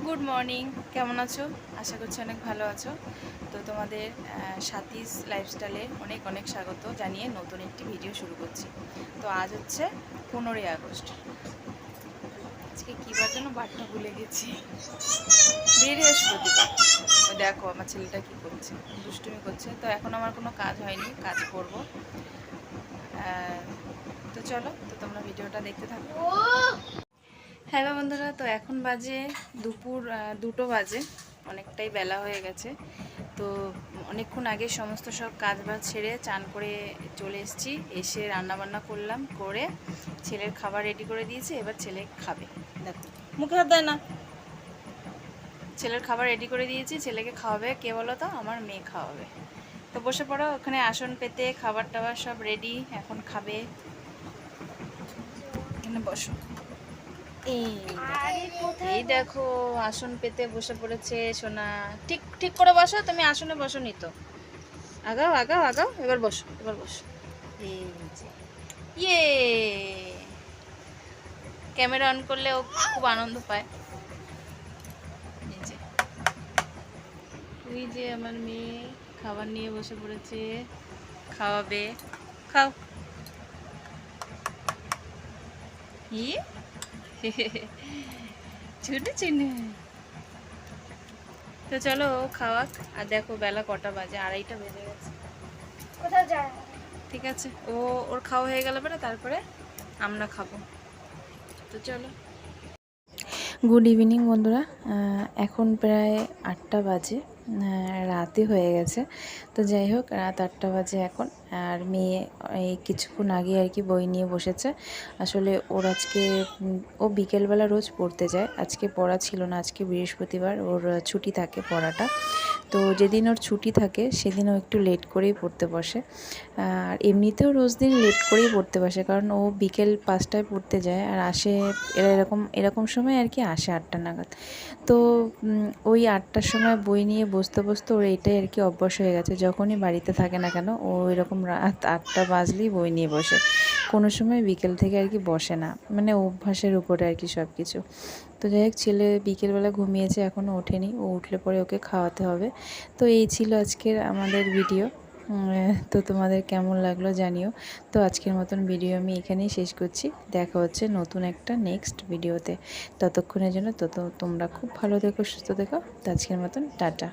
Good morning, কেমন আছো? আশা করছি অনেক ভালো আছো। তো তোমাদের সাথীস লাইফস্টাইলে অনেক অনেক স্বাগত জানিয়ে নতুন একটি ভিডিও শুরু করছি। তো আজ হচ্ছে 15ই আগস্ট। আজকে কী বার যেন বারটা ভুলে গেছি, বৃহস্পতিবার। ওই দেখো আমার ছেলেটা কি করছে, দুষ্টুমি করছে। তো এখন আমার কোনো কাজ হয়নি, কাজ করব। তো চলো, তো তোমরা ভিডিওটা দেখতে থাকো। হ্যালো বন্ধুরা, তো এখন বাজে দুপুর 2টো বাজে, অনেকটাই বেলা হয়ে গেছে। তো অনেকক্ষণ আগে সমস্ত সব কাজ বাজ ছেড়ে চান করে চলে এসেছি। এসে রান্নাবান্না করলাম, করে ছেলের খাবার রেডি করে দিয়েছি। এবার ছেলে খাবে, দেখো মুখে হাত দেয় না। ছেলের খাবার রেডি করে দিয়েছি, ছেলেকে খাওয়াবে। কে বলো তো? আমার মেয়ে খাওয়াবে। তো বসে পড়ো, ওখানে আসন পেতে খাবার টাবার সব রেডি, এখন খাবে। এখানে বসো। এই দেখো আসন পেতে বসে পড়েছে সোনা। ঠিক ঠিক করে বসো, তুমি আসনে বসো নি তো। আগাও আগাও আগাও, এবার বসো, এবার বসো। এই যে ইয়ে, ক্যামেরা অন করলে ও খুব আনন্দ পায়। এই যে ওই যে আমার মেয়ে খাবার নিয়ে বসে পড়েছে, খাওয়াবে। খাও। ইয়ে ছুটে চিনে। তো চলো ও খাওয়াক। আর দেখো বেলা কটা বাজে, 2:30 বেজে গেছে। কোথাও যায়? ঠিক আছে, ওর খাওয়া হয়ে গেল পরে তারপরে আমরা খাবো। তো চলো। গুড ইভিনিং বন্ধুরা। এখন প্রায় 8টা বাজে, রাতে হয়ে গেছে। তো যাই হোক, রাত 8টা বাজে এখন। আর মেয়ে এই কিছুক্ষণ আগে আর কি বই নিয়ে বসেছে। আসলে ওর আজকে ও বিকেলবেলা রোজ পড়তে যায়, আজকে পড়া ছিল না। আজকে বৃহস্পতিবার, ওর ছুটি থাকে পড়াটা। তো যেদিন ওর ছুটি থাকে সেদিন ও একটু লেট করেই পড়তে বসে। আর এমনিতেও রোজ দিন লেট করেই পড়তে বসে, কারণ ও বিকেল 5টায় পড়তে যায় আর আসে এরকম এরকম সময় আর কি, আসে 8টা নাগাদ। তো ওই 8টার সময় বই নিয়ে বসতে বসতে ওর এটাই আর কি অভ্যাস হয়ে গেছে। যখনই বাড়িতে থাকে না কেন, ও এরকম রাত 8টা বাজলেই বই নিয়ে বসে। কোনো সময় বিকেল থেকে আর কি বসে না, মানে অভ্যাসের উপরে আর কি সব কিছু। তো যাই হোক, ছেলে বিকেলবেলা ঘুমিয়েছে, এখনও ওঠেনি। ও উঠলে পরে ওকে খাওয়াতে হবে। তো এই ছিল আজকের আমাদের ভিডিও। তো তোমাদের কেমন লাগলো জানিও। তো আজকের মতন ভিডিও আমি এখানেই শেষ করছি। দেখা হচ্ছে নতুন একটা নেক্সট ভিডিওতে। ততক্ষণের জন্য তোমরা খুব ভালো থেকো, সুস্থ থেকো। তো আজকের মতন টাটা।